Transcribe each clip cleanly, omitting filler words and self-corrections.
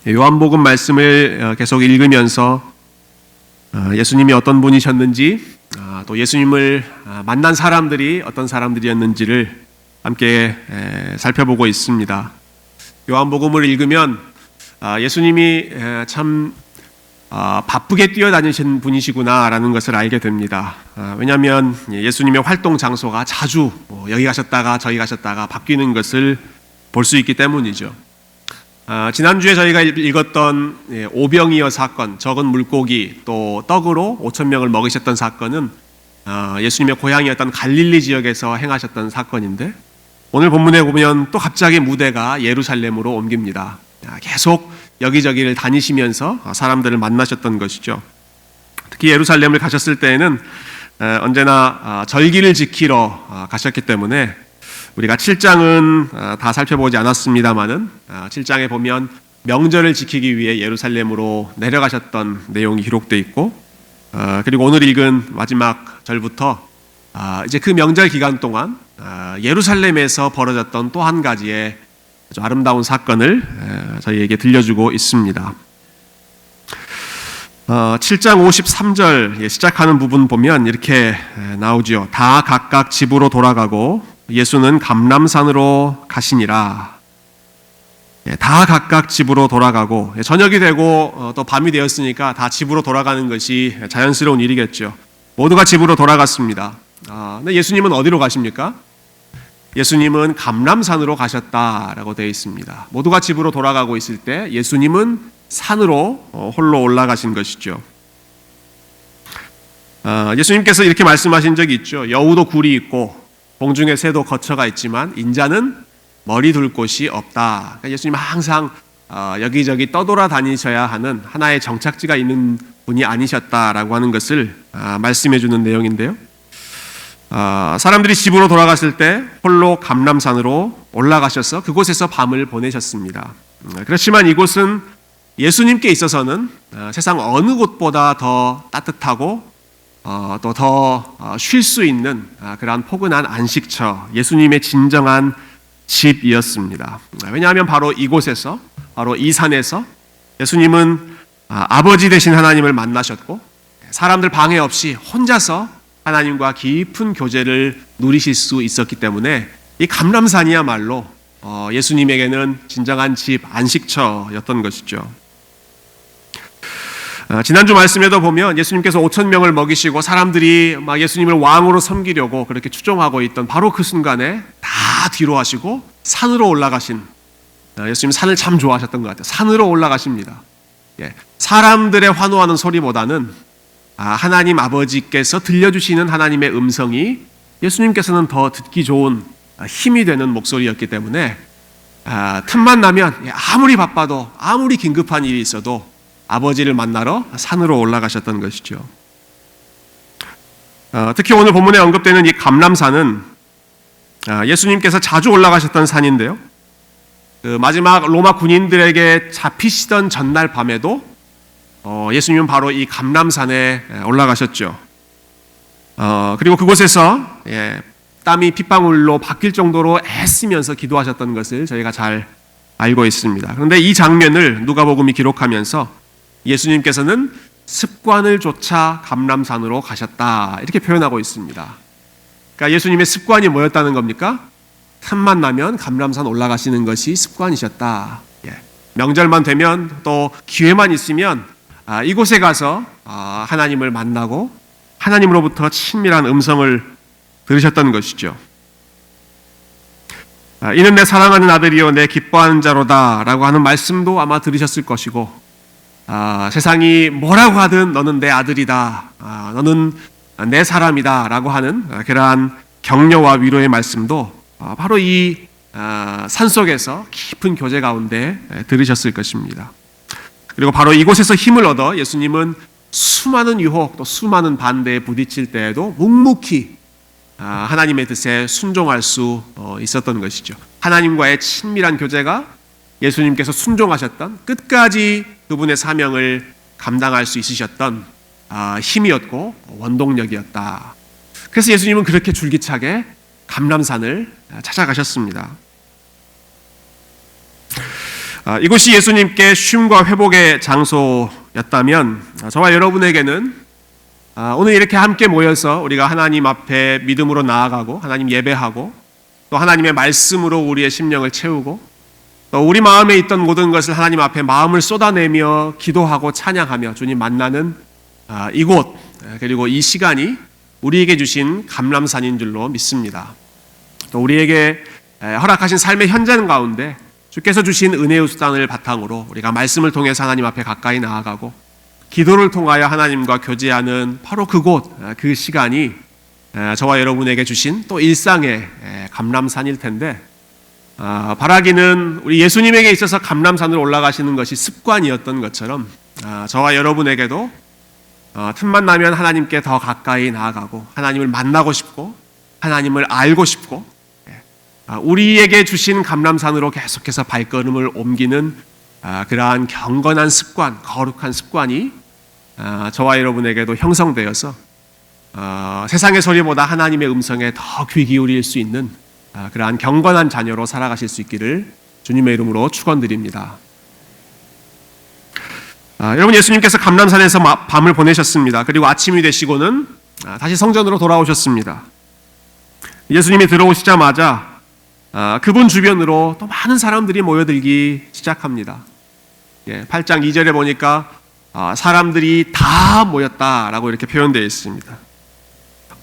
요한복음 말씀을 계속 읽으면서 예수님이 어떤 분이셨는지, 또 예수님을 만난 사람들이 어떤 사람들이었는지를 함께 살펴보고 있습니다. 요한복음을 읽으면 예수님이 참 바쁘게 뛰어다니신 분이시구나라는 것을 알게 됩니다. 왜냐하면 예수님의 활동 장소가 자주 여기 가셨다가 저기 가셨다가 바뀌는 것을 볼 수 있기 때문이죠. 지난주에 저희가 읽었던 오병이어 사건, 적은 물고기 또 떡으로 5,000명을 먹이셨던 사건은 예수님의 고향이었던 갈릴리 지역에서 행하셨던 사건인데, 오늘 본문에 보면 또 갑자기 무대가 예루살렘으로 옮깁니다. 계속 여기저기를 다니시면서 사람들을 만나셨던 것이죠. 특히 예루살렘을 가셨을 때에는 언제나 절기를 지키러 가셨기 때문에 우리가 7장은 다 살펴보지 않았습니다만은 7장에 보면 명절을 지키기 위해 예루살렘으로 내려가셨던 내용이 기록되어 있고, 그리고 오늘 읽은 마지막 절부터 이제 그 명절 기간 동안 예루살렘에서 벌어졌던 또 한 가지의 아주 아름다운 사건을 저희에게 들려주고 있습니다. 7장 53절 시작하는 부분 보면 이렇게 나오죠. 다 각각 집으로 돌아가고 예수는 감람산으로 가시니라. 다 각각 집으로 돌아가고, 저녁이 되고 또 밤이 되었으니까 다 집으로 돌아가는 것이 자연스러운 일이겠죠. 모두가 집으로 돌아갔습니다. 근데 예수님은 어디로 가십니까? 예수님은 감람산으로 가셨다라고 되어 있습니다. 모두가 집으로 돌아가고 있을 때 예수님은 산으로 홀로 올라가신 것이죠. 예수님께서 이렇게 말씀하신 적이 있죠. 여우도 굴이 있고 공중의 새도 거처가 있지만 인자는 머리 둘 곳이 없다. 그러니까 예수님은 항상 여기저기 떠돌아다니셔야 하는 하나의 정착지가 있는 분이 아니셨다라고 하는 것을 말씀해 주는 내용인데요. 사람들이 집으로 돌아갔을 때 홀로 감람산으로 올라가셔서 그곳에서 밤을 보내셨습니다. 그렇지만 이곳은 예수님께 있어서는 세상 어느 곳보다 더 따뜻하고 또 더 쉴 수 있는 그러한 포근한 안식처, 예수님의 진정한 집이었습니다. 왜냐하면 바로 이곳에서, 바로 이 산에서 예수님은 아버지 되신 하나님을 만나셨고, 사람들 방해 없이 혼자서 하나님과 깊은 교제를 누리실 수 있었기 때문에 이 감람산이야말로 예수님에게는 진정한 집, 안식처였던 것이죠. 지난주 말씀에도 보면 예수님께서 5,000명을 먹이시고 사람들이 막 예수님을 왕으로 섬기려고 그렇게 추종하고 있던 바로 그 순간에 다 뒤로 하시고 산으로 올라가신, 예수님 산을 참 좋아하셨던 것 같아요. 산으로 올라가십니다. 사람들의 환호하는 소리보다는 하나님 아버지께서 들려주시는 하나님의 음성이 예수님께서는 더 듣기 좋은 힘이 되는 목소리였기 때문에 틈만 나면 아무리 바빠도 아무리 긴급한 일이 있어도 아버지를 만나러 산으로 올라가셨던 것이죠. 특히 오늘 본문에 언급되는 이 감람산은 예수님께서 자주 올라가셨던 산인데요. 그 마지막 로마 군인들에게 잡히시던 전날 밤에도 예수님은 바로 이 감람산에 올라가셨죠. 그리고 그곳에서 땀이 핏방울로 바뀔 정도로 애쓰면서 기도하셨던 것을 저희가 잘 알고 있습니다. 그런데 이 장면을 누가복음이 기록하면서 예수님께서는 습관을 좇아 감람산으로 가셨다, 이렇게 표현하고 있습니다. 그러니까 예수님의 습관이 뭐였다는 겁니까? 틈만 나면 감람산 올라가시는 것이 습관이셨다. 명절만 되면 또 기회만 있으면 이곳에 가서 하나님을 만나고 하나님으로부터 친밀한 음성을 들으셨던 것이죠. 이는 내 사랑하는 아들이요 내 기뻐하는 자로다 라고 하는 말씀도 아마 들으셨을 것이고, 세상이 뭐라고 하든 너는 내 아들이다, 너는 내 사람이다 라고 하는 그러한 격려와 위로의 말씀도 바로 이 산속에서 깊은 교제 가운데 들으셨을 것입니다. 그리고 바로 이곳에서 힘을 얻어 예수님은 수많은 유혹 또 수많은 반대에 부딪힐 때에도 묵묵히 하나님의 뜻에 순종할 수 있었던 것이죠. 하나님과의 친밀한 교제가 예수님께서 순종하셨던, 끝까지 그분의 사명을 감당할 수 있으셨던 힘이었고 원동력이었다. 그래서 예수님은 그렇게 줄기차게 감람산을 찾아가셨습니다. 이곳이 예수님께 쉼과 회복의 장소였다면 저와 여러분에게는 오늘 이렇게 함께 모여서 우리가 하나님 앞에 믿음으로 나아가고 하나님 예배하고 또 하나님의 말씀으로 우리의 심령을 채우고 또 우리 마음에 있던 모든 것을 하나님 앞에 마음을 쏟아내며 기도하고 찬양하며 주님 만나는 이곳 그리고 이 시간이 우리에게 주신 감람산인 줄로 믿습니다. 또 우리에게 허락하신 삶의 현장 가운데 주께서 주신 은혜의 수단을 바탕으로 우리가 말씀을 통해서 하나님 앞에 가까이 나아가고 기도를 통하여 하나님과 교제하는 바로 그곳, 그 시간이 저와 여러분에게 주신 또 일상의 감람산일 텐데 바라기는 우리 예수님에게 있어서 감람산을 올라가시는 것이 습관이었던 것처럼 저와 여러분에게도 틈만 나면 하나님께 더 가까이 나아가고 하나님을 만나고 싶고 하나님을 알고 싶고 우리에게 주신 감람산으로 계속해서 발걸음을 옮기는 그러한 경건한 습관, 거룩한 습관이 저와 여러분에게도 형성되어서 세상의 소리보다 하나님의 음성에 더 귀 기울일 수 있는 그러한 경건한 자녀로 살아가실 수 있기를 주님의 이름으로 축원드립니다. 여러분, 예수님께서 감람산에서 밤을 보내셨습니다. 그리고 아침이 되시고는 다시 성전으로 돌아오셨습니다. 예수님이 들어오시자마자 그분 주변으로 또 많은 사람들이 모여들기 시작합니다. 8장 2절에 보니까 사람들이 다 모였다라고 이렇게 표현되어 있습니다.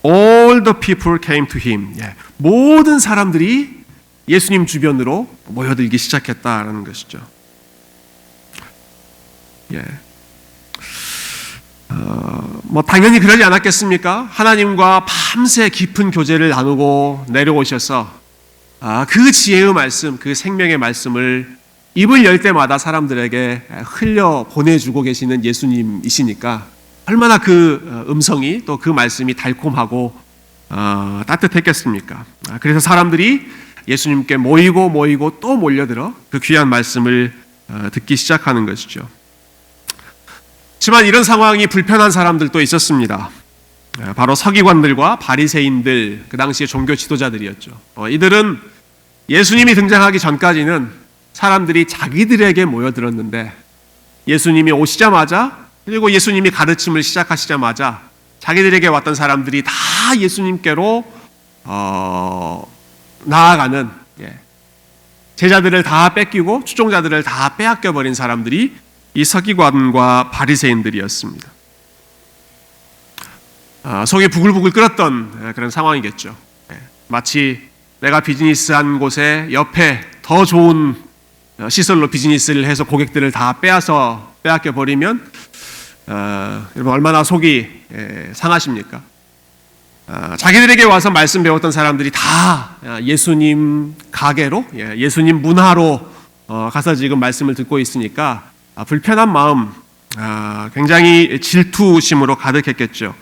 All the people came to him. 모든 사람들이 예수님 주변으로 모여들기 시작했다라는 것이죠. 당연히 그러지 않았겠습니까? 하나님과 밤새 깊은 교제를 나누고 내려오셔서 그 지혜의 말씀, 그 생명의 말씀을 입을 열 때마다 사람들에게 흘려 보내주고 계시는 예수님이시니까 얼마나 그 음성이 또 그 말씀이 달콤하고 따뜻했겠습니까? 그래서 사람들이 예수님께 모이고 또 몰려들어 그 귀한 말씀을 듣기 시작하는 것이죠. 하지만 이런 상황이 불편한 사람들도 있었습니다. 바로 서기관들과 바리새인들, 그 당시의 종교 지도자들이었죠. 이들은 예수님이 등장하기 전까지는 사람들이 자기들에게 모여들었는데 예수님이 오시자마자 그리고 예수님이 가르침을 시작하시자마자 자기들에게 왔던 사람들이 다 예수님께로 나아가는 제자들을 다 뺏기고 추종자들을 다 빼앗겨버린 사람들이 이 서기관과 바리새인들이었습니다. 속이 부글부글 끓었던 그런 상황이겠죠. 마치 내가 비즈니스한 곳에 옆에 더 좋은 시설로 비즈니스를 해서 고객들을 다 빼앗겨 버리면 여러분 얼마나 속이 상하십니까? 자기들에게 와서 말씀 배웠던 사람들이 다 예수님 가게로, 예수님 문화로 가서 지금 말씀을 듣고 있으니까 불편한 마음, 굉장히 질투심으로 가득했겠죠.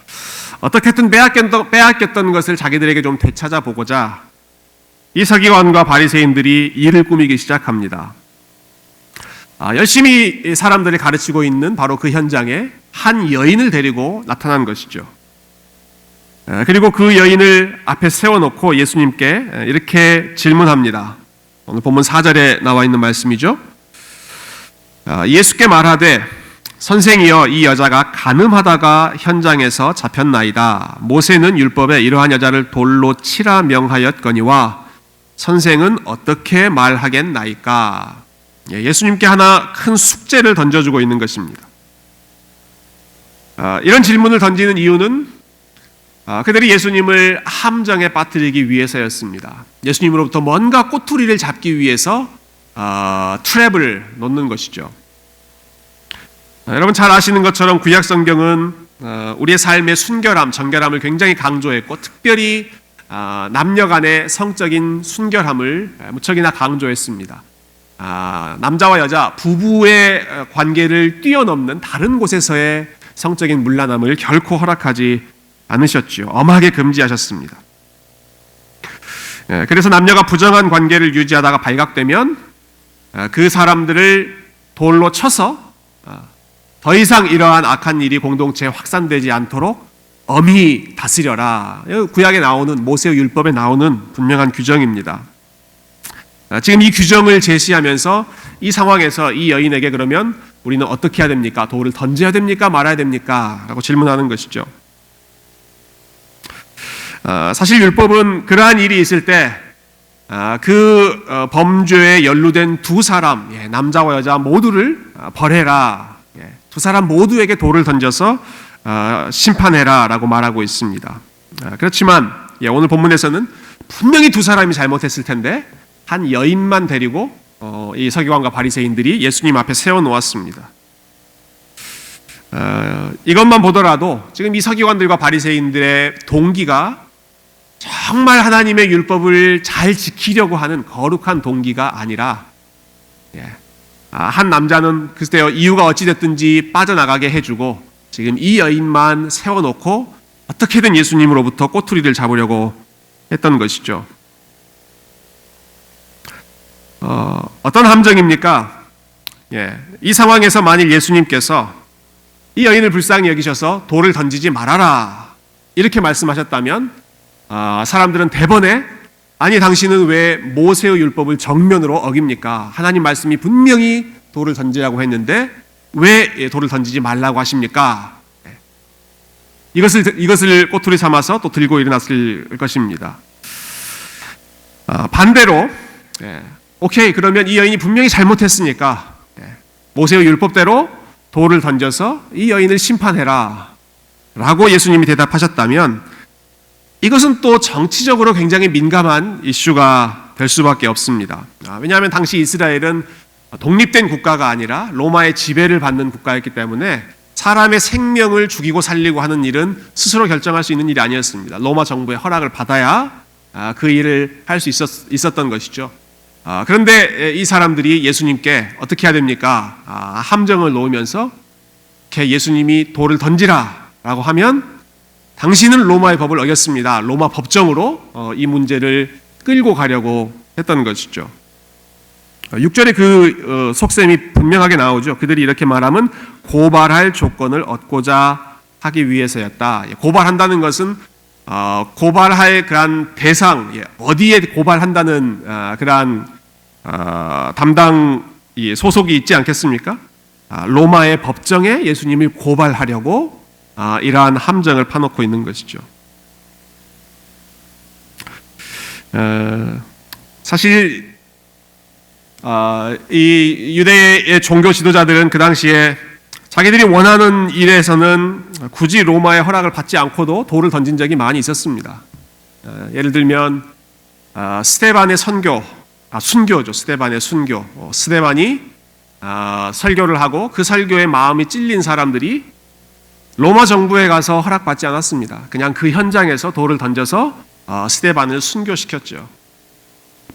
어떻게든 빼앗겼던 것을 자기들에게 좀 되찾아보고자 이 서기관과 바리새인들이 일을 꾸미기 시작합니다. 열심히 사람들을 가르치고 있는 바로 그 현장에 한 여인을 데리고 나타난 것이죠. 그리고 그 여인을 앞에 세워놓고 예수님께 이렇게 질문합니다. 오늘 본문 4절에 나와 있는 말씀이죠. 예수께 말하되 선생이여 이 여자가 간음하다가 현장에서 잡혔나이다. 모세는 율법에 이러한 여자를 돌로 치라 명하였거니와 선생은 어떻게 말하겠나이까? 예수님께 하나 큰 숙제를 던져주고 있는 것입니다. 이런 질문을 던지는 이유는 그들이 예수님을 함정에 빠뜨리기 위해서였습니다. 예수님으로부터 뭔가 꼬투리를 잡기 위해서 트랩을 놓는 것이죠. 여러분 잘 아시는 것처럼 구약 성경은 우리의 삶의 순결함, 정결함을 굉장히 강조했고 특별히 남녀 간의 성적인 순결함을 무척이나 강조했습니다. 남자와 여자, 부부의 관계를 뛰어넘는 다른 곳에서의 성적인 문란함을 결코 허락하지 않으셨죠. 엄하게 금지하셨습니다. 그래서 남녀가 부정한 관계를 유지하다가 발각되면 그 사람들을 돌로 쳐서 더 이상 이러한 악한 일이 공동체에 확산되지 않도록 엄히 다스려라. 구약에 나오는 모세의 율법에 나오는 분명한 규정입니다. 지금 이 규정을 제시하면서 이 상황에서 이 여인에게 그러면 우리는 어떻게 해야 됩니까? 돌을 던져야 됩니까? 말아야 됩니까? 라고 질문하는 것이죠. 사실 율법은 그러한 일이 있을 때 범죄에 연루된 두 사람, 남자와 여자 모두를 벌해라. 두 사람 모두에게 돌을 던져서 심판해라 라고 말하고 있습니다. 그렇지만 오늘 본문에서는 분명히 두 사람이 잘못했을 텐데 한 여인만 데리고 이 서기관과 바리새인들이 예수님 앞에 세워놓았습니다. 이것만 보더라도 지금 이 서기관들과 바리새인들의 동기가 정말 하나님의 율법을 잘 지키려고 하는 거룩한 동기가 아니라 한 남자는 글쎄요 이유가 어찌됐든지 빠져나가게 해주고 지금 이 여인만 세워놓고 어떻게든 예수님으로부터 꼬투리를 잡으려고 했던 것이죠. 어떤 함정입니까? 이 상황에서 만일 예수님께서 이 여인을 불쌍히 여기셔서 돌을 던지지 말아라 이렇게 말씀하셨다면 사람들은 대번에 아니 당신은 왜 모세의 율법을 정면으로 어깁니까? 하나님 말씀이 분명히 돌을 던지라고 했는데 왜 돌을 던지지 말라고 하십니까? 이것을 꼬투리 삼아서 또 들고 일어났을 것입니다. 반대로 오케이 그러면 이 여인이 분명히 잘못했으니까 모세의 율법대로 돌을 던져서 이 여인을 심판해라 라고 예수님이 대답하셨다면 이것은 또 정치적으로 굉장히 민감한 이슈가 될 수밖에 없습니다. 왜냐하면 당시 이스라엘은 독립된 국가가 아니라 로마의 지배를 받는 국가였기 때문에 사람의 생명을 죽이고 살리고 하는 일은 스스로 결정할 수 있는 일이 아니었습니다. 로마 정부의 허락을 받아야 그 일을 할 수 있었던 것이죠. 그런데 이 사람들이 예수님께 어떻게 해야 됩니까? 함정을 놓으면서 예수님이 돌을 던지라 라고 하면 당신은 로마의 법을 어겼습니다. 로마 법정으로 이 문제를 끌고 가려고 했던 것이죠. 6절에 그 속셈이 분명하게 나오죠. 그들이 이렇게 말하면 고발할 조건을 얻고자 하기 위해서였다. 고발한다는 것은 고발할 그런 대상, 어디에 고발한다는 그런 담당 소속이 있지 않겠습니까? 로마의 법정에 예수님을 고발하려고 이러한 함정을 파놓고 있는 것이죠. 사실 이 유대의 종교 지도자들은 그 당시에 자기들이 원하는 일에서는 굳이 로마의 허락을 받지 않고도 돌을 던진 적이 많이 있었습니다. 예를 들면 스데반의 순교죠. 스데반의 순교. 스데반이 설교를 하고 그 설교에 마음이 찔린 사람들이 로마 정부에 가서 허락받지 않았습니다. 그냥 그 현장에서 돌을 던져서 스데반을 순교시켰죠.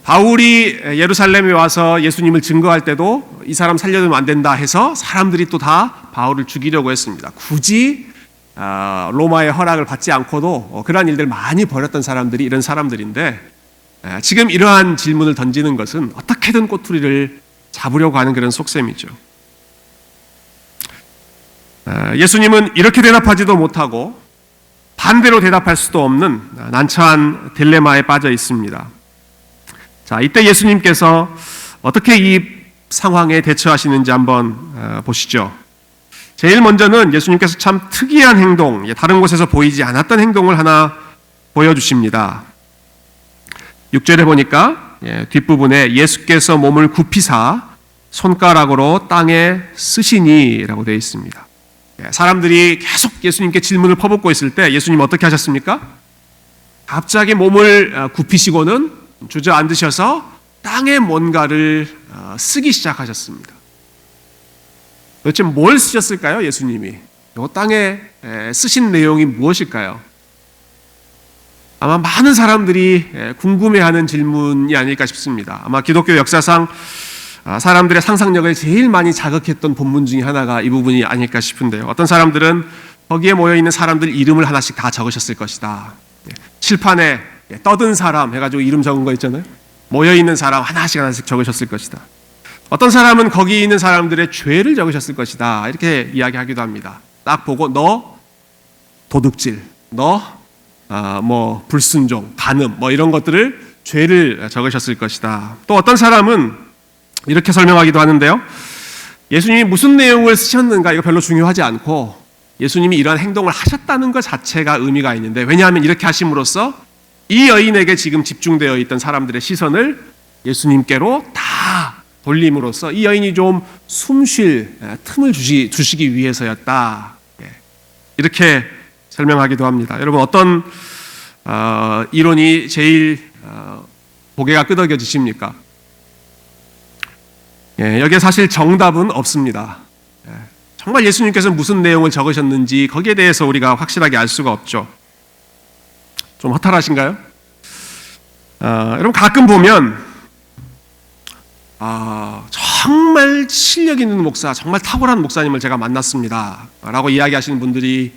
바울이 예루살렘에 와서 예수님을 증거할 때도 이 사람 살려두면 안 된다 해서 사람들이 또 다 바울을 죽이려고 했습니다. 굳이 로마의 허락을 받지 않고도 그러한 일들 많이 벌였던 사람들이 이런 사람들인데 지금 이러한 질문을 던지는 것은 어떻게든 꼬투리를 잡으려고 하는 그런 속셈이죠. 예수님은 이렇게 대답하지도 못하고 반대로 대답할 수도 없는 난처한 딜레마에 빠져 있습니다. 자, 이때 예수님께서 어떻게 이 상황에 대처하시는지 한번 보시죠. 제일 먼저는 예수님께서 참 특이한 행동, 다른 곳에서 보이지 않았던 행동을 하나 보여주십니다. 6절에 보니까 뒷부분에 예수께서 몸을 굽히사 손가락으로 땅에 쓰시니라고 되어 있습니다. 사람들이 계속 예수님께 질문을 퍼붓고 있을 때 예수님 어떻게 하셨습니까? 갑자기 몸을 굽히시고는 주저앉으셔서 땅에 뭔가를 쓰기 시작하셨습니다. 도대체 뭘 쓰셨을까요, 예수님이? 이 땅에 쓰신 내용이 무엇일까요? 아마 많은 사람들이 궁금해하는 질문이 아닐까 싶습니다. 아마 기독교 역사상 사람들의 상상력을 제일 많이 자극했던 본문 중에 하나가 이 부분이 아닐까 싶은데요. 어떤 사람들은 거기에 모여있는 사람들 이름을 하나씩 다 적으셨을 것이다. 칠판에 떠든 사람 해가지고 이름 적은 거 있잖아요. 모여있는 사람 하나씩 적으셨을 것이다. 어떤 사람은 거기 있는 사람들의 죄를 적으셨을 것이다. 이렇게 이야기하기도 합니다. 딱 보고 너 도둑질, 너 불순종, 간음 이런 것들을 죄를 적으셨을 것이다. 또 어떤 사람은 이렇게 설명하기도 하는데요. 예수님이 무슨 내용을 쓰셨는가 이거 별로 중요하지 않고 예수님이 이러한 행동을 하셨다는 것 자체가 의미가 있는데, 왜냐하면 이렇게 하심으로써 이 여인에게 지금 집중되어 있던 사람들의 시선을 예수님께로 다 돌림으로써 이 여인이 좀 숨 쉴 틈을 주시기 위해서였다. 이렇게 설명하기도 합니다. 여러분, 어떤 이론이 제일 고개가 끄덕여지십니까? 여기에 사실 정답은 없습니다. 정말 예수님께서 무슨 내용을 적으셨는지 거기에 대해서 우리가 확실하게 알 수가 없죠. 좀 허탈하신가요? 여러분, 가끔 보면 정말 실력 있는 목사, 정말 탁월한 목사님을 제가 만났습니다 라고 이야기하시는 분들이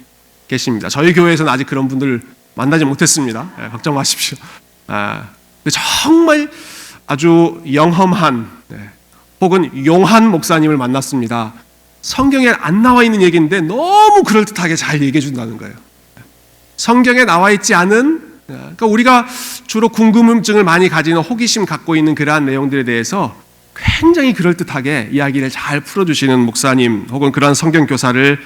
계십니다. 저희 교회에서는 아직 그런 분들 만나지 못했습니다. 걱정 마십시오. 근데 정말 아주 영험한 혹은 용한 목사님을 만났습니다. 성경에 안 나와 있는 얘기인데 너무 그럴듯하게 잘 얘기해 준다는 거예요. 성경에 나와 있지 않은, 그러니까 우리가 주로 궁금증을 많이 가지는, 호기심 갖고 있는 그러한 내용들에 대해서 굉장히 그럴듯하게 이야기를 잘 풀어주시는 목사님 혹은 그러한 성경 교사를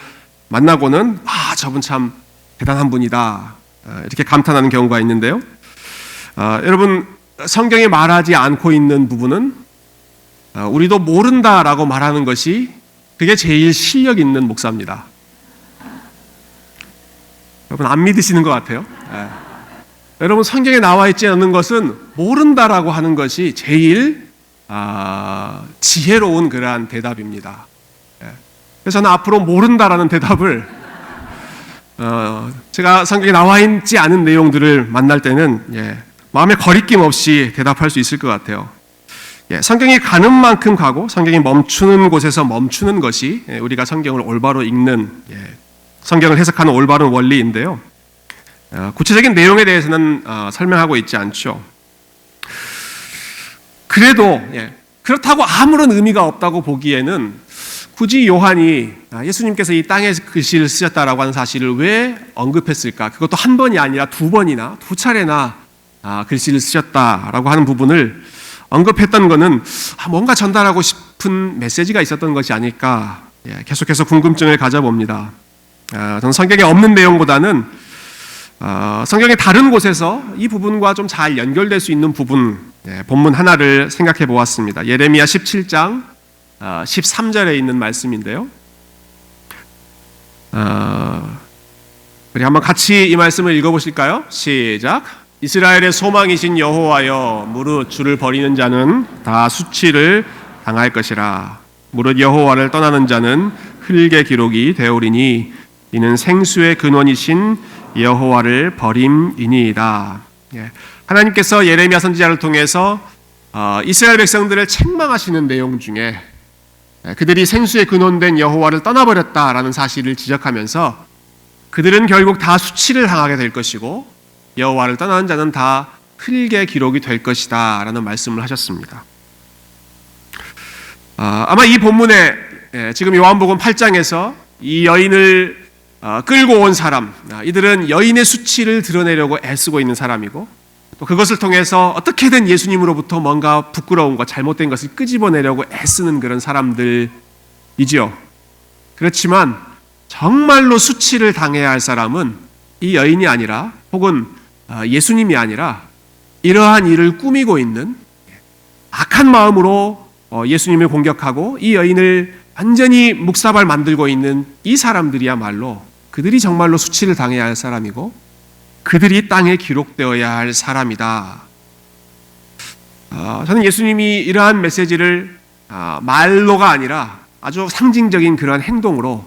만나고는 저분 참 대단한 분이다 이렇게 감탄하는 경우가 있는데요. 여러분, 성경에 말하지 않고 있는 부분은 우리도 모른다라고 말하는 것이 그게 제일 실력 있는 목사입니다. 여러분, 안 믿으시는 것 같아요. 여러분, 성경에 나와 있지 않는 것은 모른다라고 하는 것이 제일 지혜로운 그러한 대답입니다. 그래서 저는 앞으로 모른다라는 대답을 제가 성경에 나와 있지 않은 내용들을 만날 때는 마음에 거리낌 없이 대답할 수 있을 것 같아요. 성경이 가는 만큼 가고 성경이 멈추는 곳에서 멈추는 것이 우리가 성경을 올바로 읽는, 성경을 해석하는 올바른 원리인데요. 구체적인 내용에 대해서는 설명하고 있지 않죠. 그래도 그렇다고 아무런 의미가 없다고 보기에는 굳이 요한이 예수님께서 이 땅에 글씨를 쓰셨다라고 하는 사실을 왜 언급했을까? 그것도 한 번이 아니라 두 번이나 두 차례나 글씨를 쓰셨다라고 하는 부분을 언급했던 것은 뭔가 전달하고 싶은 메시지가 있었던 것이 아닐까, 계속해서 궁금증을 가져봅니다. 저는 성경에 없는 내용보다는 성경의 다른 곳에서 이 부분과 좀 잘 연결될 수 있는 부분, 본문 하나를 생각해 보았습니다. 예레미야 17장 13절에 있는 말씀인데요. 우리 한번 같이 이 말씀을 읽어보실까요? 시작. 이스라엘의 소망이신 여호와여, 무릇 주를 버리는 자는 다 수치를 당할 것이라. 무릇 여호와를 떠나는 자는 흙의 기록이 되오리니 이는 생수의 근원이신 여호와를 버림이니이다. 하나님께서 예레미야 선지자를 통해서 이스라엘 백성들을 책망하시는 내용 중에 그들이 생수의 근원된 여호와를 떠나버렸다라는 사실을 지적하면서 그들은 결국 다 수치를 당하게 될 것이고 여호와를 떠나는 자는 다 흙의 기록이 될 것이다 라는 말씀을 하셨습니다. 아마 이 본문에 지금 요한복음 8장에서 이 여인을 끌고 온 사람, 이들은 여인의 수치를 드러내려고 애쓰고 있는 사람이고 또 그것을 통해서 어떻게든 예수님으로부터 뭔가 부끄러운 것, 잘못된 것을 끄집어내려고 애쓰는 그런 사람들이지요. 그렇지만 정말로 수치를 당해야 할 사람은 이 여인이 아니라, 혹은 예수님이 아니라 이러한 일을 꾸미고 있는, 악한 마음으로 예수님을 공격하고 이 여인을 완전히 묵사발 만들고 있는 이 사람들이야말로, 그들이 정말로 수치를 당해야 할 사람이고 그들이 땅에 기록되어야 할 사람이다. 저는 예수님이 이러한 메시지를 말로가 아니라 아주 상징적인 그러한 행동으로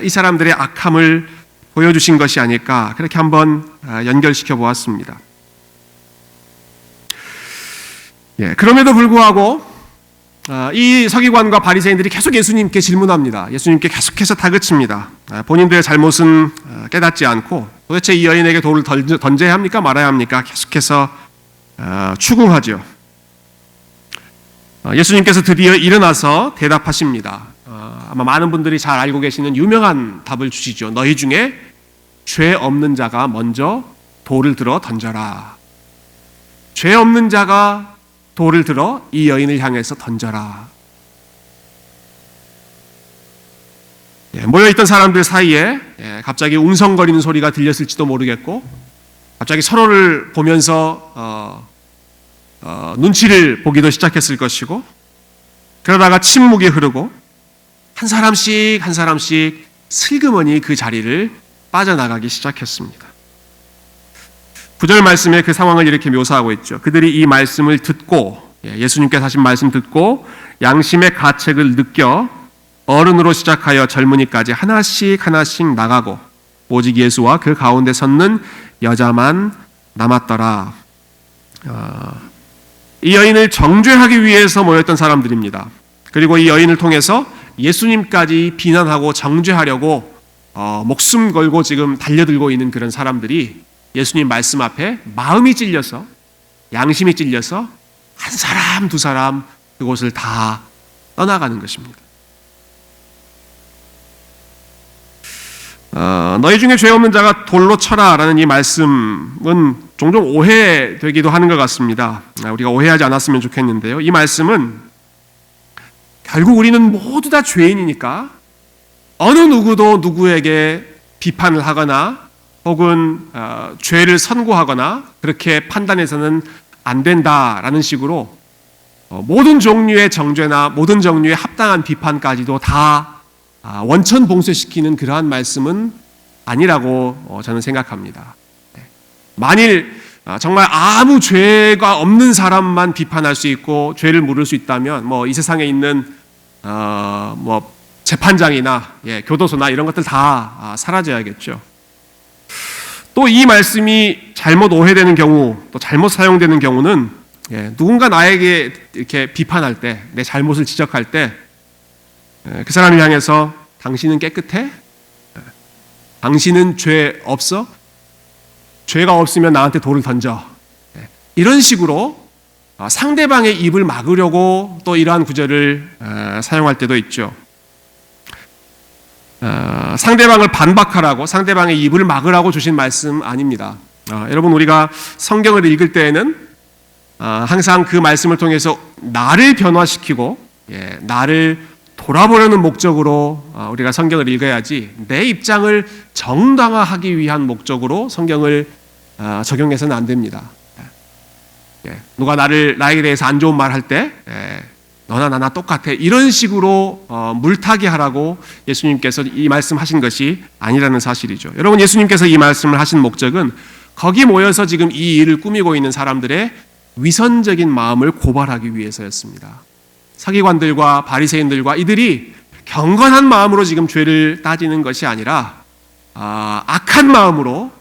이 사람들의 악함을 보여주신 것이 아닐까, 그렇게 한번 연결시켜 보았습니다. 그럼에도 불구하고 이 서기관과 바리새인들이 계속 예수님께 질문합니다. 예수님께 계속해서 다그칩니다. 본인들의 잘못은 깨닫지 않고 도대체 이 여인에게 돌을 던져야 합니까 말아야 합니까? 계속해서 추궁하죠. 예수님께서 드디어 일어나서 대답하십니다. 아마 많은 분들이 잘 알고 계시는 유명한 답을 주시죠. 너희 중에 죄 없는 자가 먼저 돌을 들어 던져라. 죄 없는 자가 돌을 들어 이 여인을 향해서 던져라. 모여있던 사람들 사이에 갑자기 웅성거리는 소리가 들렸을지도 모르겠고, 갑자기 서로를 보면서 눈치를 보기도 시작했을 것이고, 그러다가 침묵이 흐르고 한 사람씩 한 사람씩 슬그머니 그 자리를 빠져나가기 시작했습니다. 9절 말씀에 그 상황을 이렇게 묘사하고 있죠. 그들이 이 말씀을 듣고, 예수님께서 하신 말씀 듣고 양심의 가책을 느껴 어른으로 시작하여 젊은이까지 하나씩 하나씩 나가고 오직 예수와 그 가운데 섰는 여자만 남았더라. 이 여인을 정죄하기 위해서 모였던 사람들입니다. 그리고 이 여인을 통해서 예수님까지 비난하고 정죄하려고 목숨 걸고 지금 달려들고 있는 그런 사람들이 예수님 말씀 앞에 마음이 찔려서, 양심이 찔려서 한 사람 두 사람 그곳을 다 떠나가는 것입니다. 너희 중에 죄 없는 자가 돌로 쳐라 라는 이 말씀은 종종 오해되기도 하는 것 같습니다. 우리가 오해하지 않았으면 좋겠는데요. 이 말씀은 결국 우리는 모두 다 죄인이니까 어느 누구도 누구에게 비판을 하거나 혹은 죄를 선고하거나 그렇게 판단해서는 안 된다라는 식으로 모든 종류의 정죄나 모든 종류의 합당한 비판까지도 다 원천 봉쇄시키는 그러한 말씀은 아니라고 저는 생각합니다. 만일 정말 아무 죄가 없는 사람만 비판할 수 있고 죄를 물을 수 있다면 이 세상에 있는 재판장이나 교도소나 이런 것들 다 사라져야겠죠. 또 이 말씀이 잘못 오해되는 경우, 또 잘못 사용되는 경우는 누군가 나에게 이렇게 비판할 때, 내 잘못을 지적할 때 그 사람을 향해서 당신은 깨끗해? 당신은 죄 없어? 죄가 없으면 나한테 돌을 던져. 이런 식으로 상대방의 입을 막으려고 또 이러한 구절을 사용할 때도 있죠. 상대방을 반박하라고, 상대방의 입을 막으라고 주신 말씀 아닙니다. 여러분, 우리가 성경을 읽을 때에는 항상 그 말씀을 통해서 나를 변화시키고 나를 돌아보려는 목적으로 우리가 성경을 읽어야지 내 입장을 정당화하기 위한 목적으로 성경을 적용해서는 안 됩니다. 누가 나에게 대해서 안 좋은 말 할 때 너나 나나 똑같아 이런 식으로 물타기 하라고 예수님께서 이 말씀하신 것이 아니라는 사실이죠. 여러분, 예수님께서 이 말씀을 하신 목적은 거기 모여서 지금 이 일을 꾸미고 있는 사람들의 위선적인 마음을 고발하기 위해서였습니다. 서기관들과 바리새인들과 이들이 경건한 마음으로 지금 죄를 따지는 것이 아니라 악한 마음으로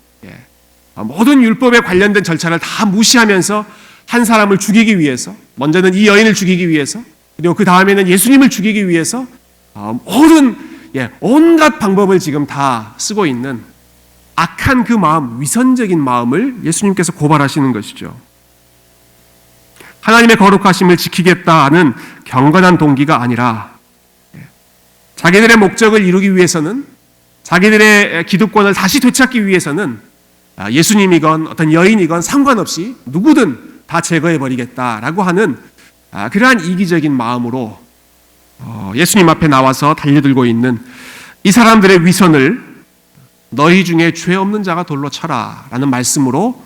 모든 율법에 관련된 절차를 다 무시하면서 한 사람을 죽이기 위해서, 먼저는 이 여인을 죽이기 위해서, 그리고 그 다음에는 예수님을 죽이기 위해서 온갖 방법을 지금 다 쓰고 있는 악한 그 마음, 위선적인 마음을 예수님께서 고발하시는 것이죠. 하나님의 거룩하심을 지키겠다 하는 경건한 동기가 아니라 자기들의 목적을 이루기 위해서는, 자기들의 기득권을 다시 되찾기 위해서는 예수님이건 어떤 여인이건 상관없이 누구든 다 제거해버리겠다라고 하는 그러한 이기적인 마음으로 예수님 앞에 나와서 달려들고 있는 이 사람들의 위선을 너희 중에 죄 없는 자가 돌로 쳐라 라는 말씀으로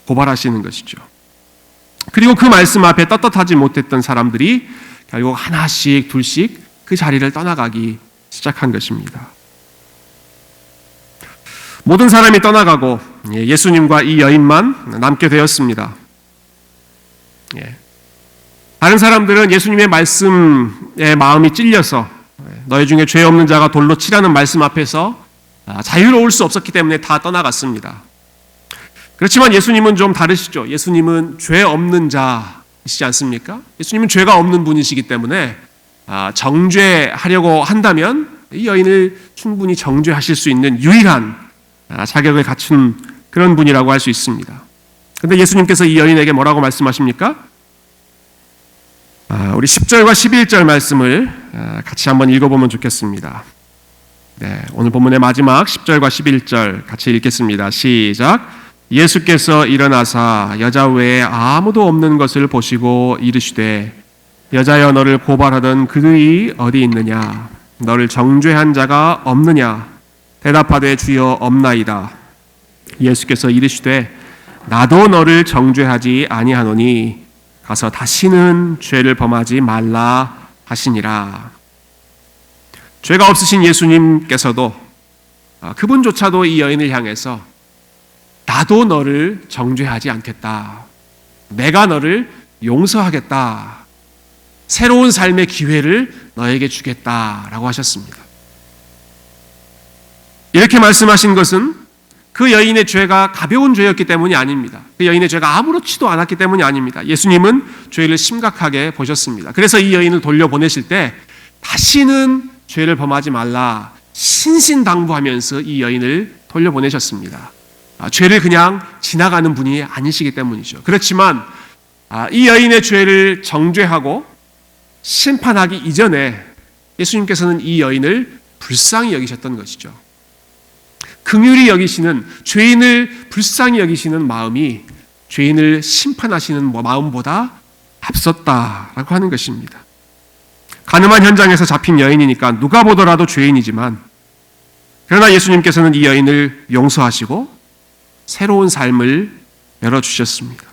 고발하시는 것이죠. 그리고 그 말씀 앞에 떳떳하지 못했던 사람들이 결국 하나씩 둘씩 그 자리를 떠나가기 시작한 것입니다. 모든 사람이 떠나가고 예수님과 이 여인만 남게 되었습니다. 다른 사람들은 예수님의 말씀에 마음이 찔려서 너희 중에 죄 없는 자가 돌로 치라는 말씀 앞에서 자유로울 수 없었기 때문에 다 떠나갔습니다. 그렇지만 예수님은 좀 다르시죠. 예수님은 죄 없는 자이시지 않습니까? 예수님은 죄가 없는 분이시기 때문에 정죄하려고 한다면 이 여인을 충분히 정죄하실 수 있는 유일한 자격을 갖춘 그런 분이라고 할 수 있습니다. 그런데 예수님께서 이 여인에게 뭐라고 말씀하십니까? 우리 10절과 11절 말씀을 같이 한번 읽어보면 좋겠습니다. 오늘 본문의 마지막 10절과 11절 같이 읽겠습니다. 시작. 예수께서 일어나사 여자 외에 아무도 없는 것을 보시고 이르시되 여자여, 너를 고발하던 그들이 어디 있느냐? 너를 정죄한 자가 없느냐? 대답하되 주여 없나이다. 예수께서 이르시되 나도 너를 정죄하지 아니하노니 가서 다시는 죄를 범하지 말라 하시니라. 죄가 없으신 예수님께서도 그분조차도 이 여인을 향해서 나도 너를 정죄하지 않겠다. 내가 너를 용서하겠다. 새로운 삶의 기회를 너에게 주겠다라고 하셨습니다. 이렇게 말씀하신 것은 그 여인의 죄가 가벼운 죄였기 때문이 아닙니다. 그 여인의 죄가 아무렇지도 않았기 때문이 아닙니다. 예수님은 죄를 심각하게 보셨습니다. 그래서 이 여인을 돌려보내실 때 다시는 죄를 범하지 말라 신신당부하면서 이 여인을 돌려보내셨습니다. 죄를 그냥 지나가는 분이 아니시기 때문이죠. 그렇지만 이 여인의 죄를 정죄하고 심판하기 이전에 예수님께서는 이 여인을 불쌍히 여기셨던 것이죠. 긍휼히 여기시는, 죄인을 불쌍히 여기시는 마음이 죄인을 심판하시는 마음보다 앞섰다라고 하는 것입니다. 가늠한 현장에서 잡힌 여인이니까 누가 보더라도 죄인이지만, 그러나 예수님께서는 이 여인을 용서하시고 새로운 삶을 열어주셨습니다.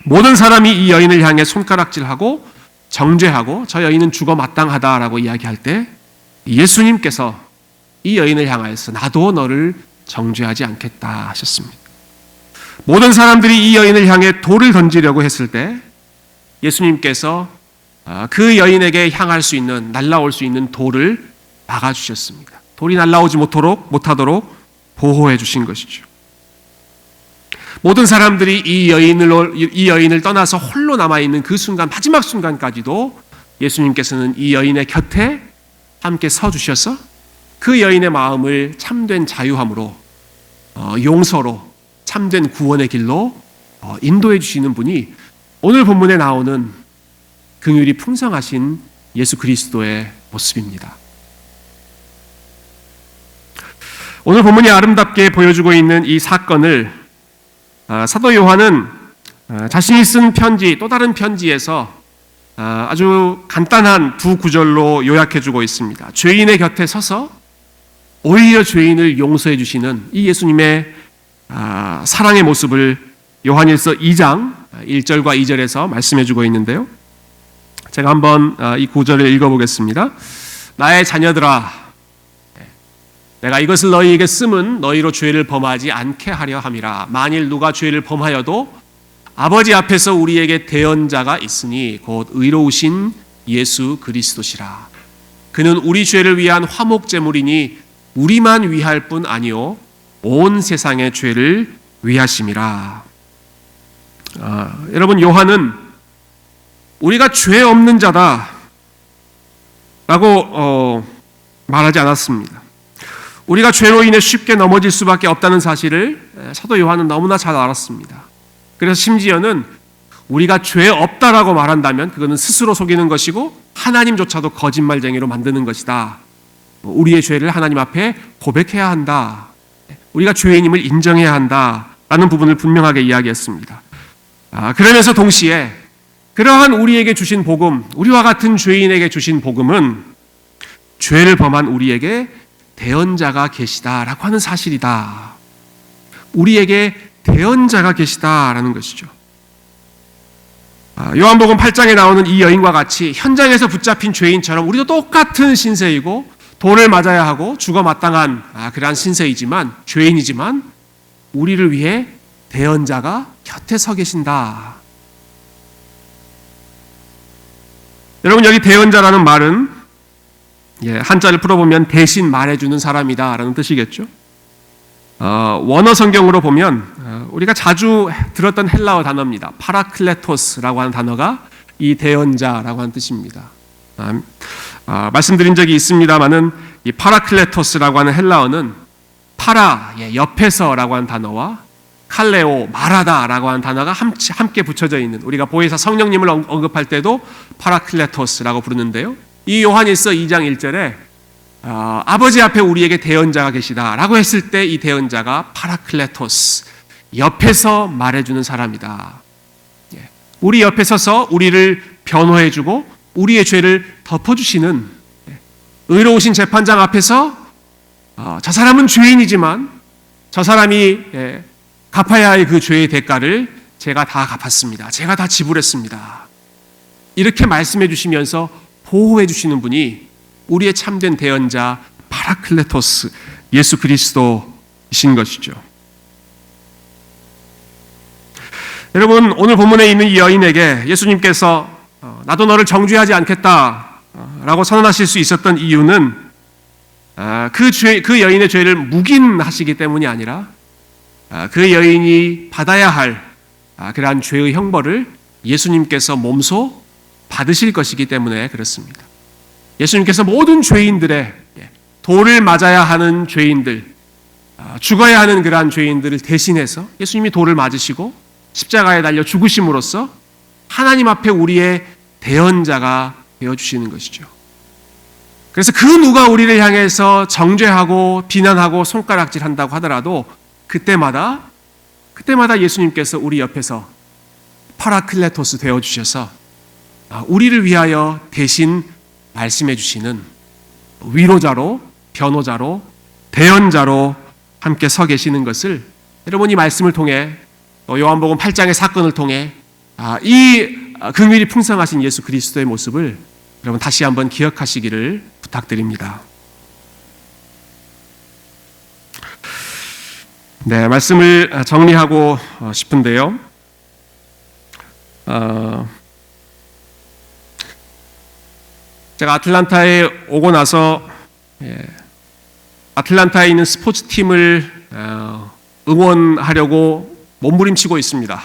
모든 사람이 이 여인을 향해 손가락질하고 정죄하고 저 여인은 죽어 마땅하다라고 이야기할 때 예수님께서 이 여인을 향하여서 나도 너를 정죄하지 않겠다 하셨습니다. 모든 사람들이 이 여인을 향해 돌을 던지려고 했을 때 예수님께서 그 여인에게 향할 수 있는, 날아올 수 있는 돌을 막아주셨습니다. 돌이 날아오지 못하도록 보호해 주신 것이죠. 모든 사람들이 이 여인을 떠나서 홀로 남아있는 그 순간, 마지막 순간까지도 예수님께서는 이 여인의 곁에 함께 서주셔서 그 여인의 마음을 참된 자유함으로, 용서로, 참된 구원의 길로 인도해 주시는 분이 오늘 본문에 나오는 긍휼이 풍성하신 예수 그리스도의 모습입니다. 오늘 본문이 아름답게 보여주고 있는 이 사건을 사도 요한은 자신이 쓴 편지, 또 다른 편지에서 아주 간단한 두 구절로 요약해주고 있습니다. 죄인의 곁에 서서 오히려 죄인을 용서해 주시는 이 예수님의 사랑의 모습을 요한일서 2장 1절과 2절에서 말씀해주고 있는데요. 제가 한번 이 구절을 읽어보겠습니다. 나의 자녀들아, 내가 이것을 너희에게 쓰면 너희로 죄를 범하지 않게 하려 함이라. 만일 누가 죄를 범하여도 아버지 앞에서 우리에게 대언자가 있으니 곧 의로우신 예수 그리스도시라. 그는 우리 죄를 위한 화목제물이니 우리만 위할 뿐 아니요 온 세상의 죄를 위하심이라. 여러분, 요한은 우리가 죄 없는 자다라고 말하지 않았습니다. 우리가 죄로 인해 쉽게 넘어질 수밖에 없다는 사실을 사도 요한은 너무나 잘 알았습니다. 그래서 심지어는 우리가 죄 없다라고 말한다면 그거는 스스로 속이는 것이고 하나님조차도 거짓말쟁이로 만드는 것이다. 우리의 죄를 하나님 앞에 고백해야 한다. 우리가 죄인임을 인정해야 한다라는 부분을 분명하게 이야기했습니다. 그러면서 동시에 그러한 우리에게 주신 복음, 우리와 같은 죄인에게 주신 복음은 죄를 범한 우리에게 대언자가 계시다라고 하는 사실이다. 우리에게 대언자가 계시다라는 것이죠. 요한복음 8장에 나오는 이 여인과 같이 현장에서 붙잡힌 죄인처럼 우리도 똑같은 신세이고 돌을 맞아야 하고 죽어 마땅한 그러한 신세이지만, 죄인이지만 우리를 위해 대언자가 곁에 서 계신다. 여러분, 여기 대언자라는 말은 한자를 풀어보면 대신 말해주는 사람이다 라는 뜻이겠죠. 원어 성경으로 보면 우리가 자주 들었던 헬라어 단어입니다. 파라클레토스라고 하는 단어가 이 대언자라고 하는 뜻입니다. 말씀드린 적이 있습니다마는 이 파라클레토스라고 하는 헬라어는 파라, 옆에서라고 하는 단어와 칼레오, 말하다라고 하는 단어가 함께 붙여져 있는, 우리가 보혜사 성령님을 언급할 때도 파라클레토스라고 부르는데요. 이 요한일서 2장 1절에 아버지 앞에 우리에게 대언자가 계시다라고 했을 때 이 대언자가 파라클레토스, 옆에서 말해주는 사람이다. 우리 옆에 서서 우리를 변호해주고 우리의 죄를 덮어주시는 의로우신 재판장 앞에서 저 사람은 죄인이지만 저 사람이 갚아야 할 그 죄의 대가를 제가 다 갚았습니다. 제가 다 지불했습니다. 이렇게 말씀해 주시면서 보호해 주시는 분이 우리의 참된 대언자 파라클레토스 예수 그리스도이신 것이죠. 여러분, 오늘 본문에 있는 이 여인에게 예수님께서 나도 너를 정죄하지 않겠다라고 선언하실 수 있었던 이유는 그 여인의 죄를 묵인하시기 때문이 아니라 그 여인이 받아야 할 그러한 죄의 형벌을 예수님께서 몸소 받으실 것이기 때문에 그렇습니다. 예수님께서 모든 죄인들의 돌을 맞아야 하는 죄인들, 죽어야 하는 그러한 죄인들을 대신해서 예수님이 돌을 맞으시고 십자가에 달려 죽으심으로써 하나님 앞에 우리의 대언자가 되어주시는 것이죠. 그래서 그 누가 우리를 향해서 정죄하고 비난하고 손가락질한다고 하더라도 그때마다 예수님께서 우리 옆에서 파라클레토스 되어주셔서 우리를 위하여 대신 말씀해 주시는 위로자로, 변호자로, 대언자로 함께 서 계시는 것을 여러분이 말씀을 통해 또 요한복음 8장의 사건을 통해 이 긍휼이 풍성하신 예수 그리스도의 모습을 여러분 다시 한번 기억하시기를 부탁드립니다. 네, 말씀을 정리하고 싶은데요. 제가 아틀란타에 오고 나서 아틀란타에 있는 스포츠팀을 응원하려고 몸부림치고 있습니다.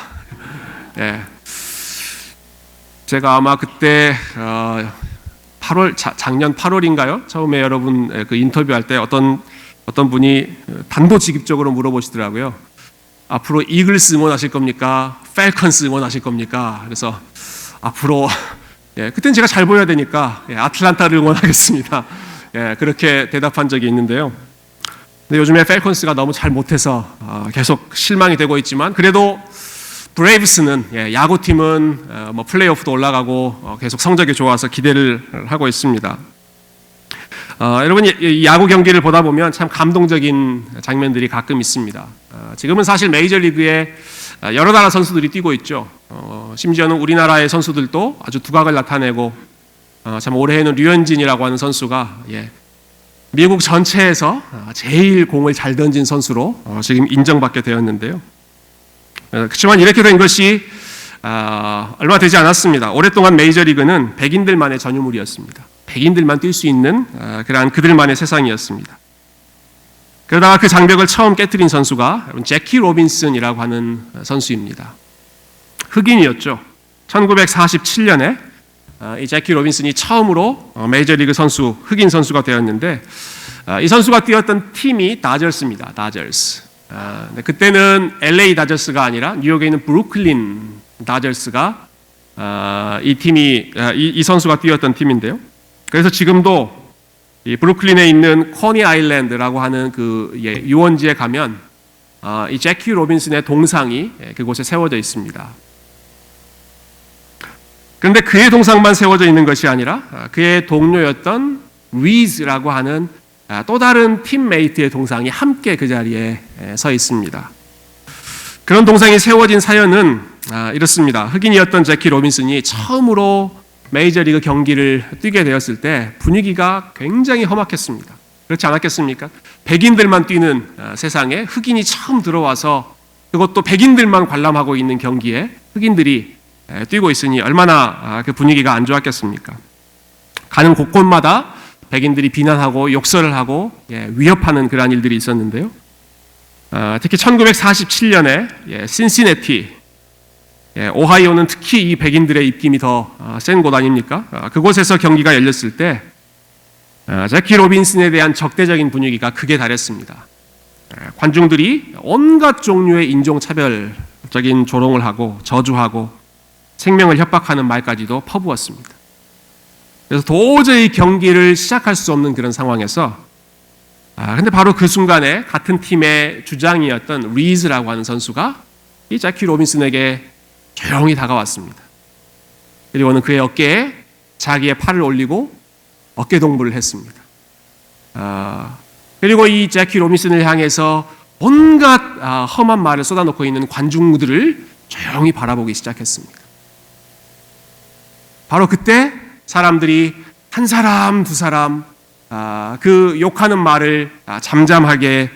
제가 아마 그때 작년 8월인가요? 처음에 여러분 그 인터뷰할 때 어떤 분이 단도직입적으로 물어보시더라고요. 앞으로 이글스 응원하실 겁니까? 펠컨스 응원하실 겁니까? 그래서 앞으로 그때는 제가 잘 보여야 되니까 아틀란타를 응원하겠습니다. 그렇게 대답한 적이 있는데요. 근데 요즘에 펠컨스가 너무 잘 못해서 계속 실망이 되고 있지만 그래도 브레이브스는 야구팀은 플레이오프도 올라가고 계속 성적이 좋아서 기대를 하고 있습니다. 여러분 야구 경기를 보다 보면 참 감동적인 장면들이 가끔 있습니다. 지금은 사실 메이저리그에 여러 나라 선수들이 뛰고 있죠. 심지어는 우리나라의 선수들도 아주 두각을 나타내고 참 올해에는 류현진이라고 하는 선수가 미국 전체에서 제일 공을 잘 던진 선수로 지금 인정받게 되었는데요. 그렇지만 이렇게 된 것이 얼마 되지 않았습니다. 오랫동안 메이저리그는 백인들만의 전유물이었습니다. 백인들만 뛸 수 있는 그러한 그들만의 세상이었습니다. 그러다가 그 장벽을 처음 깨트린 선수가 제키 로빈슨이라고 하는 선수입니다. 흑인이었죠. 1947년에 이 제키 로빈슨이 처음으로 메이저리그 선수, 흑인 선수가 되었는데 이 선수가 뛰었던 팀이 다저스입니다. 다저스. 그때는 LA 다저스가 아니라 뉴욕에 있는 브루클린 다저스가 이 선수가 뛰었던 팀인데요. 그래서 지금도 이 브루클린에 있는 코니 아일랜드라고 하는 그 유원지에 가면 이 제키 로빈슨의 동상이 그곳에 세워져 있습니다. 그런데 그의 동상만 세워져 있는 것이 아니라 그의 동료였던 리즈라고 하는 또 다른 팀메이트의 동상이 함께 그 자리에 서 있습니다. 그런 동상이 세워진 사연은 이렇습니다. 흑인이었던 제키 로빈슨이 처음으로 메이저리그 경기를 뛰게 되었을 때 분위기가 굉장히 험악했습니다. 그렇지 않았겠습니까? 백인들만 뛰는 세상에 흑인이 처음 들어와서 그것도 백인들만 관람하고 있는 경기에 흑인들이 뛰고 있으니 얼마나 그 분위기가 안 좋았겠습니까? 가는 곳곳마다 백인들이 비난하고 욕설을 하고 위협하는 그러한 일들이 있었는데요. 특히 1947년에 신시내티, 오하이오는 특히 이 백인들의 입김이 더 센 곳 아닙니까? 그곳에서 경기가 열렸을 때 제키 로빈슨에 대한 적대적인 분위기가 극에 달했습니다. 관중들이 온갖 종류의 인종차별적인 조롱을 하고 저주하고 생명을 협박하는 말까지도 퍼부었습니다. 그래서 도저히 경기를 시작할 수 없는 그런 상황에서 근데 바로 그 순간에 같은 팀의 주장이었던 리즈라고 하는 선수가 이 제키 로빈슨에게 조용히 다가왔습니다. 그리고는 그의 어깨에 자기의 팔을 올리고 어깨 동무를 했습니다. 그리고 이 제키 로빈슨을 향해서 온갖 험한 말을 쏟아놓고 있는 관중들을 조용히 바라보기 시작했습니다. 바로 그때 사람들이 한 사람 두 사람 그 욕하는 말을 잠잠하게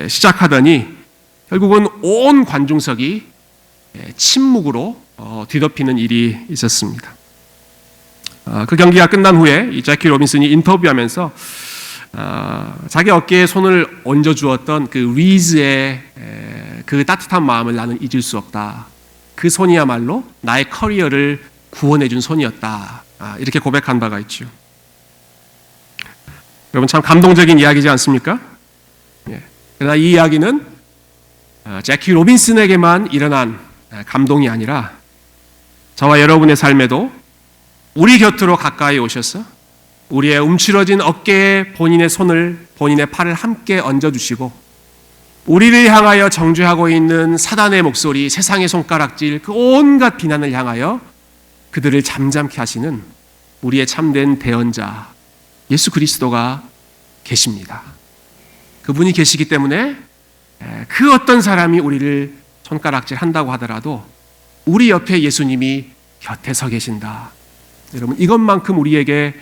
시작하더니 결국은 온 관중석이 침묵으로 뒤덮이는 일이 있었습니다. 그 경기가 끝난 후에 이 제키 로빈슨이 인터뷰하면서 자기 어깨에 손을 얹어주었던 그 리즈의 그 따뜻한 마음을 나는 잊을 수 없다. 그 손이야말로 나의 커리어를 구원해준 손이었다. 이렇게 고백한 바가 있죠. 여러분 참 감동적인 이야기지 않습니까? 그러나 이 이야기는 제키 로빈슨에게만 일어난 감동이 아니라 저와 여러분의 삶에도 우리 곁으로 가까이 오셔서 우리의 움츠러진 어깨에 본인의 손을, 본인의 팔을 함께 얹어주시고 우리를 향하여 정죄하고 있는 사단의 목소리, 세상의 손가락질, 그 온갖 비난을 향하여 그들을 잠잠케 하시는 우리의 참된 대언자 예수 그리스도가 계십니다. 그분이 계시기 때문에 그 어떤 사람이 우리를 손가락질 한다고 하더라도 우리 옆에 예수님이 곁에 서 계신다. 여러분 이것만큼 우리에게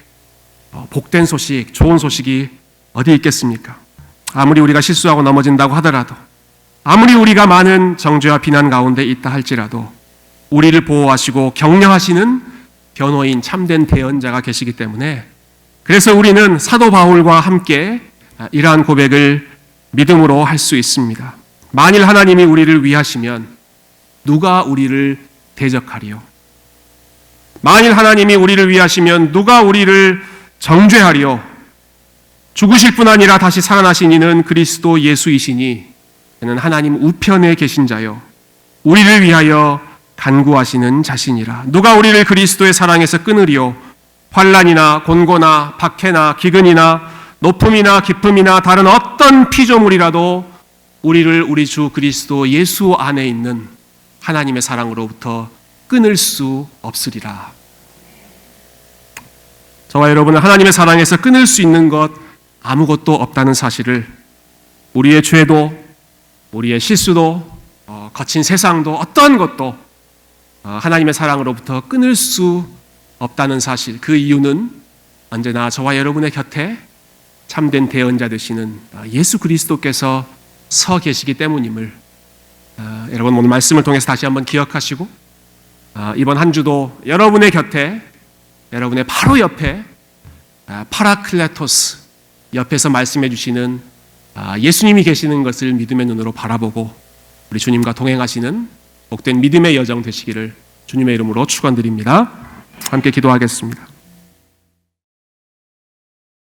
복된 소식, 좋은 소식이 어디 있겠습니까? 아무리 우리가 실수하고 넘어진다고 하더라도 아무리 우리가 많은 정죄와 비난 가운데 있다 할지라도 우리를 보호하시고 격려하시는 변호인 참된 대언자가 계시기 때문에 그래서 우리는 사도 바울과 함께 이러한 고백을 믿음으로 할 수 있습니다. 만일 하나님이 우리를 위하시면 누가 우리를 대적하리요? 만일 하나님이 우리를 위하시면 누가 우리를 정죄하리요? 죽으실 뿐 아니라 다시 살아나신 이는 그리스도 예수이시니 그는 하나님 우편에 계신 자요 우리를 위하여 간구하시는 자신이라. 누가 우리를 그리스도의 사랑에서 끊으리요? 환난이나 곤고나 박해나 기근이나 높음이나 깊음이나 다른 어떤 피조물이라도 우리를 우리 주 그리스도 예수 안에 있는 하나님의 사랑으로부터 끊을 수 없으리라. 저와 여러분은 하나님의 사랑에서 끊을 수 있는 것 아무것도 없다는 사실을 우리의 죄도 우리의 실수도 거친 세상도 어떤 것도 하나님의 사랑으로부터 끊을 수 없다는 사실, 그 이유는 언제나 저와 여러분의 곁에 참된 대언자 되시는 예수 그리스도께서 서 계시기 때문임을 여러분 오늘 말씀을 통해서 다시 한번 기억하시고 이번 한 주도 여러분의 곁에 여러분의 바로 옆에 파라클레토스 옆에서 말씀해 주시는 예수님이 계시는 것을 믿음의 눈으로 바라보고 우리 주님과 동행하시는 복된 믿음의 여정 되시기를 주님의 이름으로 축원드립니다. 함께 기도하겠습니다.